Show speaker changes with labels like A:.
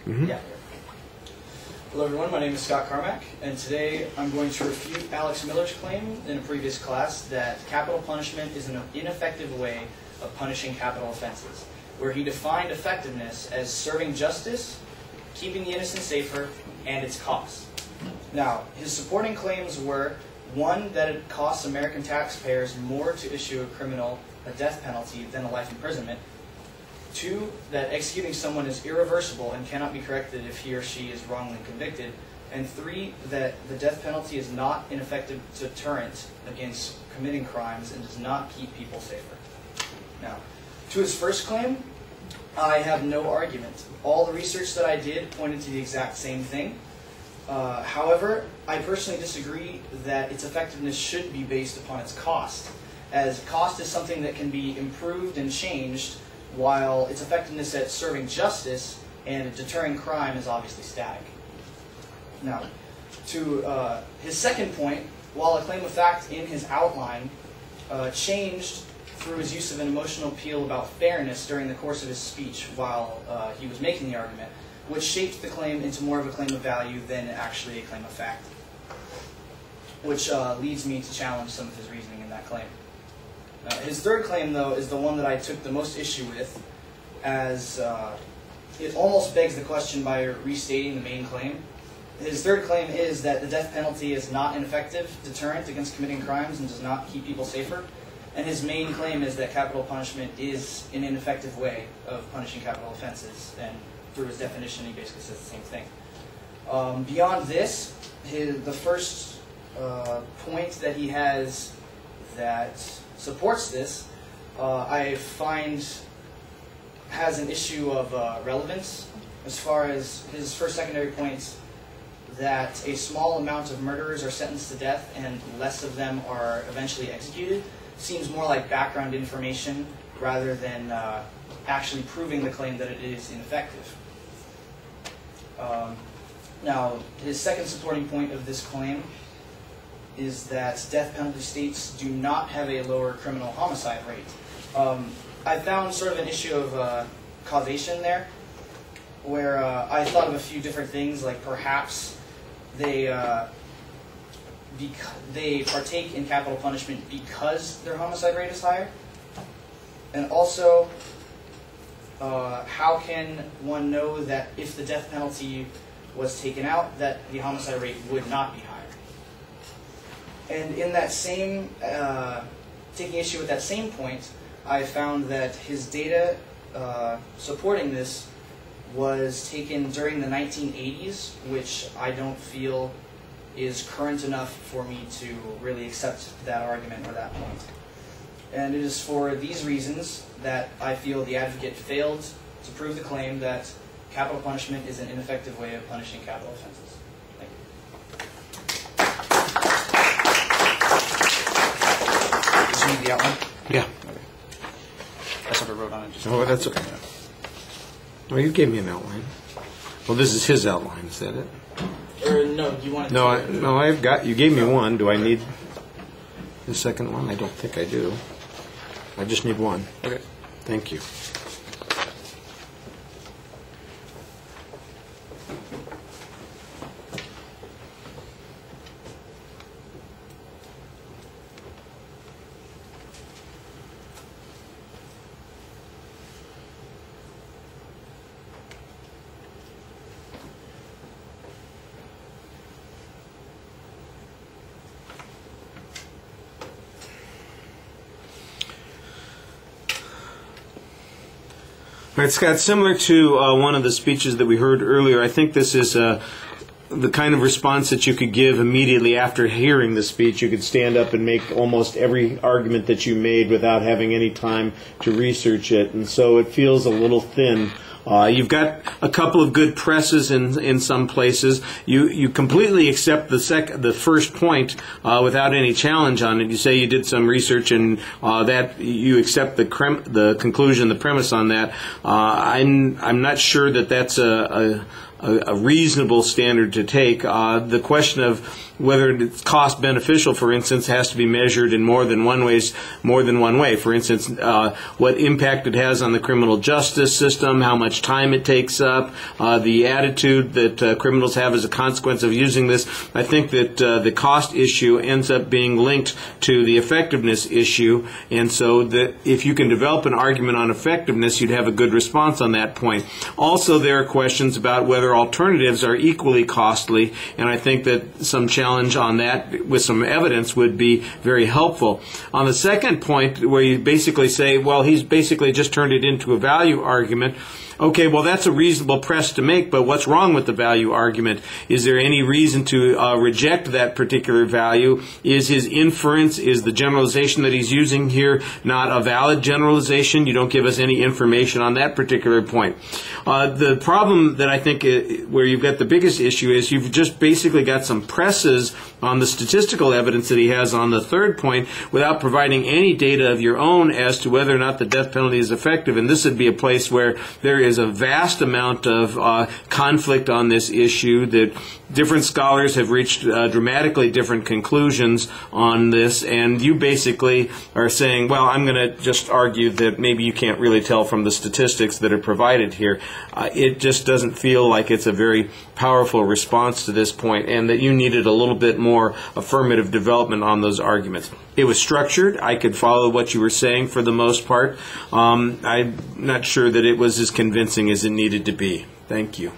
A: Mm-hmm.
B: Yeah. Hello everyone, my name is Scott Carmack, and today I'm going to refute Alex Miller's claim in a previous class that capital punishment is an ineffective way of punishing capital offenses, where he defined effectiveness as serving justice, keeping the innocent safer, and its costs. Now, his supporting claims were, one, that it costs American taxpayers more to issue a criminal a death penalty than a life imprisonment. Two, that executing someone is irreversible and cannot be corrected if he or she is wrongly convicted. And three, that the death penalty is not an effective deterrent against committing crimes and does not keep people safer. Now, to his first claim, I have no argument. All the research that I did pointed to the exact same thing. However, I personally disagree that its effectiveness should be based upon its cost, as cost is something that can be improved and changed, while its effectiveness at serving justice and deterring crime is obviously static. Now, to his second point, while a claim of fact in his outline changed through his use of an emotional appeal about fairness during the course of his speech while he was making the argument, which shaped the claim into more of a claim of value than actually a claim of fact, which leads me to challenge some of his reasoning in that claim. His third claim, though, is the one that I took the most issue with, as it almost begs the question by restating the main claim. His third claim is that the death penalty is not an effective deterrent against committing crimes and does not keep people safer. And his main claim is that capital punishment is an ineffective way of punishing capital offenses, and through his definition, he basically says the same thing. Beyond this, the first point that he has that supports this, I find has an issue of relevance, as far as his first secondary point that a small amount of murderers are sentenced to death and less of them are eventually executed seems more like background information rather than actually proving the claim that it is ineffective. Now, his second supporting point of this claim is that death penalty states do not have a lower criminal homicide rate. I found sort of an issue of causation there, where I thought of a few different things, like perhaps they partake in capital punishment because their homicide rate is higher, and also how can one know that if the death penalty was taken out, that the homicide rate would not be higher? And in that same, taking issue with that same point, I found that his data supporting this was taken during the 1980s, which I don't feel is current enough for me to really accept that argument or that point. And it is for these reasons that I feel the advocate failed to prove the claim that capital punishment is an ineffective way of punishing capital offenses. Thank you. Just need the outline?
A: Yeah.
B: Okay. That's what I wrote on it. Just
A: Oh, that's okay. Well, you gave me an outline. Well, this is his outline. Is that it?
B: Or no, you want it
A: No, no. I've got. You gave me one. Do I need the second one? I don't think I do. I just need one.
B: Okay.
A: Thank you. All right, Scott, similar to one of the speeches that we heard earlier, I think this is the kind of response that you could give immediately after hearing the speech. You could stand up and make almost every argument that you made without having any time to research it, and so it feels a little thin. You've got a couple of good presses in some places. You completely accept the first point without any challenge on it. You say you did some research and that you accept the conclusion, the premise on that. I'm not sure that that's a reasonable standard to take. The question of whether it's cost beneficial, for instance, has to be measured in more than one way. For instance, what impact it has on the criminal justice system, how much time it takes up, the attitude that criminals have as a consequence of using this. I think that the cost issue ends up being linked to the effectiveness issue, and so that if you can develop an argument on effectiveness, you'd have a good response on that point. Also, there are questions about whether alternatives are equally costly, and I think that some challenge on that with some evidence would be very helpful. On the second point, where you basically say, well, he's basically just turned it into a value argument. Okay, well, that's a reasonable press to make, but what's wrong with the value argument? Is there any reason to reject that particular value? Is his inference, is the generalization that he's using here not a valid generalization? You don't give us any information on that particular point. The problem that I think where you've got the biggest issue is you've just basically got some presses on the statistical evidence that he has on the third point without providing any data of your own as to whether or not the death penalty is effective. And this would be a place where there is a vast amount of conflict on this issue, that different scholars have reached dramatically different conclusions on this, and you basically are saying, well, I'm going to just argue that maybe you can't really tell from the statistics that are provided here. It just doesn't feel like it's a very powerful response to this point, and that you needed a little bit more affirmative development on those arguments. It was structured. I could follow what you were saying for the most part. I'm not sure that it was as convincing as it needed to be. Thank you.